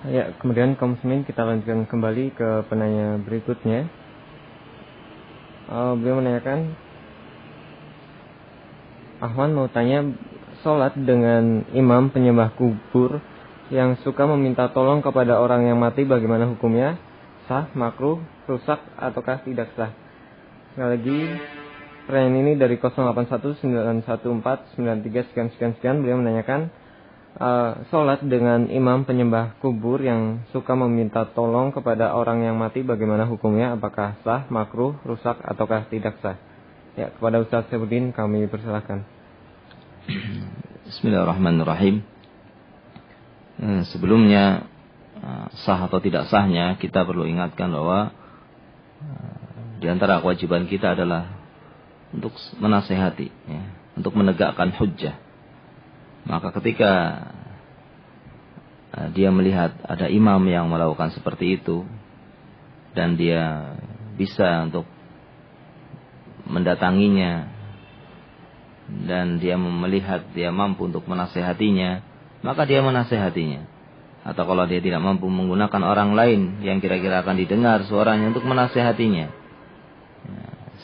Ya, kemudian kaum muslimin kita lanjutkan kembali ke penanya berikutnya. Beliau menanyakan, Ahwan mau tanya, sholat dengan imam penyembah kubur yang suka meminta tolong kepada orang yang mati bagaimana hukumnya? Sah, makruh, rusak, ataukah tidak sah? Sekali lagi, pertanyaan ini dari 08191493 beliau menanyakan, sholat dengan imam penyembah kubur yang suka meminta tolong kepada orang yang mati bagaimana hukumnya? Apakah sah, makruh, rusak, ataukah tidak sah? Ya, kepada Ustaz Saifuddin kami persilahkan. Bismillahirrahmanirrahim. Sebelumnya sah atau tidak sahnya kita perlu ingatkan bahwa di antara kewajiban kita adalah untuk menasehati, ya, untuk menegakkan hujjah. Maka ketika dia melihat ada imam yang melakukan seperti itu dan dia bisa untuk mendatanginya dan dia melihat dia mampu untuk menasehatinya, maka dia menasehatinya. Atau kalau dia tidak mampu, menggunakan orang lain yang kira-kira akan didengar suaranya untuk menasehatinya,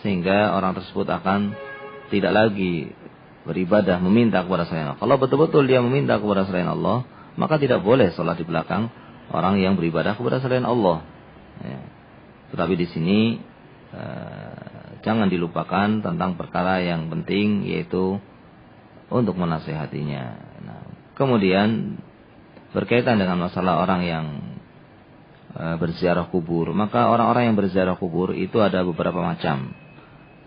sehingga orang tersebut akan tidak lagi beribadah meminta kepada selain Allah. Kalau betul-betul dia meminta kepada selain Allah, maka tidak boleh sholat di belakang orang yang beribadah kepada selain Allah. Tetapi di sini jangan dilupakan tentang perkara yang penting, yaitu untuk menasehatinya. Kemudian berkaitan dengan masalah orang yang berziarah kubur, maka orang-orang yang berziarah kubur itu ada beberapa macam.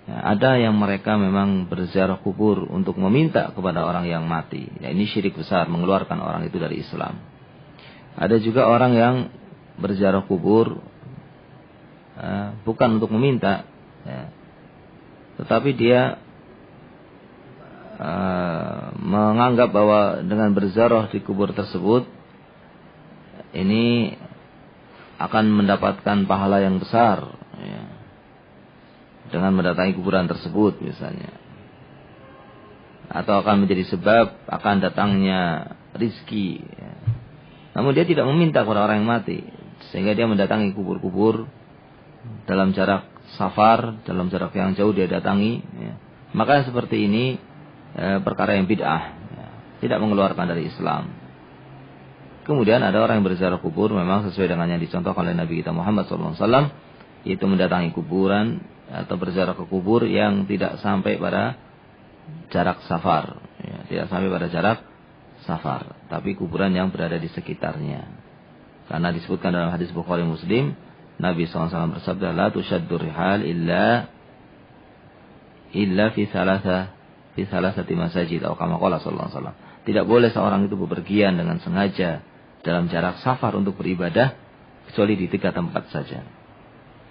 Ada yang mereka memang berziarah kubur untuk meminta kepada orang yang mati. Ini syirik besar, mengeluarkan orang itu dari Islam. Ada juga orang yang berziarah kubur bukan untuk meminta, tetapi dia menganggap bahwa dengan berziarah di kubur tersebut ini akan mendapatkan pahala yang besar, dengan mendatangi kuburan tersebut misalnya, atau akan menjadi sebab akan datangnya rizki, namun dia tidak meminta kepada orang yang mati, sehingga dia mendatangi kubur-kubur dalam jarak safar, dalam jarak yang jauh dia datangi, maka seperti ini perkara yang bid'ah, tidak mengeluarkan dari Islam. Kemudian ada orang yang berziarah kubur memang sesuai dengan yang dicontohkan oleh Nabi kita Muhammad SAW, yaitu mendatangi kuburan atau berziarah ke kubur yang tidak sampai pada jarak safar, tidak sampai pada jarak safar, tapi kuburan yang berada di sekitarnya. Karena disebutkan dalam hadis Bukhari Muslim, Nabi SAW bersabda, la tushaddur rihal illa fi salasati masajid, atau kama qala sallallahu alaihi wasallam. Tidak boleh seorang itu bepergian dengan sengaja dalam jarak safar untuk beribadah kecuali di 3 tempat saja,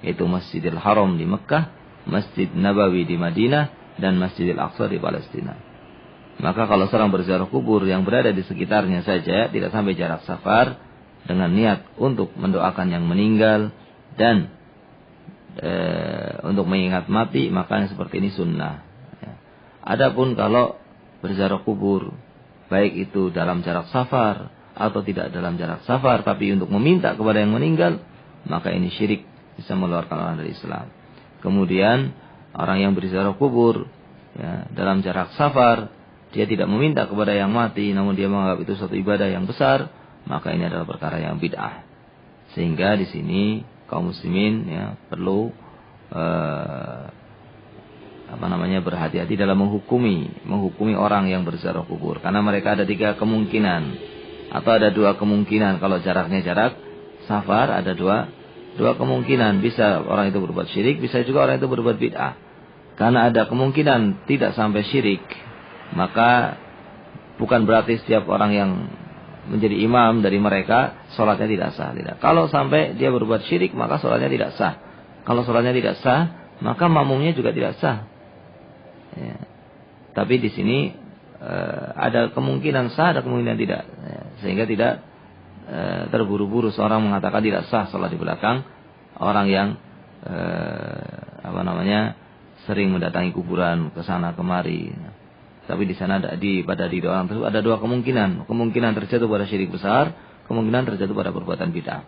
yaitu Masjidil Haram di Mekah, Masjid Nabawi di Madinah, dan Masjidil Aqsa di Palestina. Maka kalau seorang berziarah kubur yang berada di sekitarnya saja, tidak sampai jarak safar, dengan niat untuk mendoakan yang meninggal dan untuk mengingat mati, maka yang seperti ini sunnah. Adapun kalau berziarah kubur, baik itu dalam jarak safar atau tidak dalam jarak safar, tapi untuk meminta kepada yang meninggal, maka ini syirik, bisa mengeluarkan orang dari Islam. Kemudian orang yang berziarah kubur dalam jarak safar, dia tidak meminta kepada yang mati, namun dia menganggap itu suatu ibadah yang besar, maka ini adalah perkara yang bid'ah. Sehingga di sini kaum muslimin perlu berhati-hati dalam menghukumi orang yang berziarah kubur, karena mereka ada 3 kemungkinan atau ada 2 kemungkinan. Kalau jaraknya jarak safar, ada dua kemungkinan, bisa orang itu berbuat syirik, bisa juga orang itu berbuat bid'ah. Karena ada kemungkinan tidak sampai syirik, maka bukan berarti setiap orang yang menjadi imam dari mereka sholatnya tidak sah. Tidak. Kalau sampai dia berbuat syirik, maka sholatnya tidak sah. Kalau sholatnya tidak sah, maka makmumnya juga tidak sah. Tapi di sini ada kemungkinan sah, ada kemungkinan tidak, sehingga tidak terburu-buru seorang mengatakan tidak sah sholat di belakang orang yang sering mendatangi kuburan ke sana kemari. Tapi di sana pada diri orang tersebut ada 2 kemungkinan terjatuh pada syirik besar, kemungkinan terjatuh pada perbuatan bid'ah.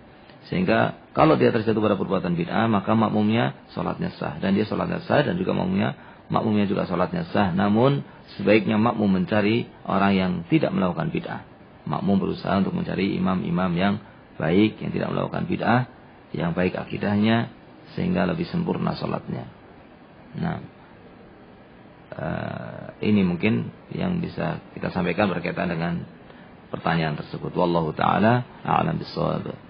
Sehingga kalau dia terjatuh pada perbuatan bid'ah, maka makmumnya sholatnya sah. Dan dia sholatnya sah dan juga makmumnya juga sholatnya sah. Namun sebaiknya makmum mencari orang yang tidak melakukan bid'ah. Makmum berusaha untuk mencari imam-imam yang baik, yang tidak melakukan bid'ah, yang baik akidahnya, sehingga lebih sempurna sholatnya. Nah, ini mungkin yang bisa kita sampaikan berkaitan dengan pertanyaan tersebut. Wallahu ta'ala a'lam bishawab.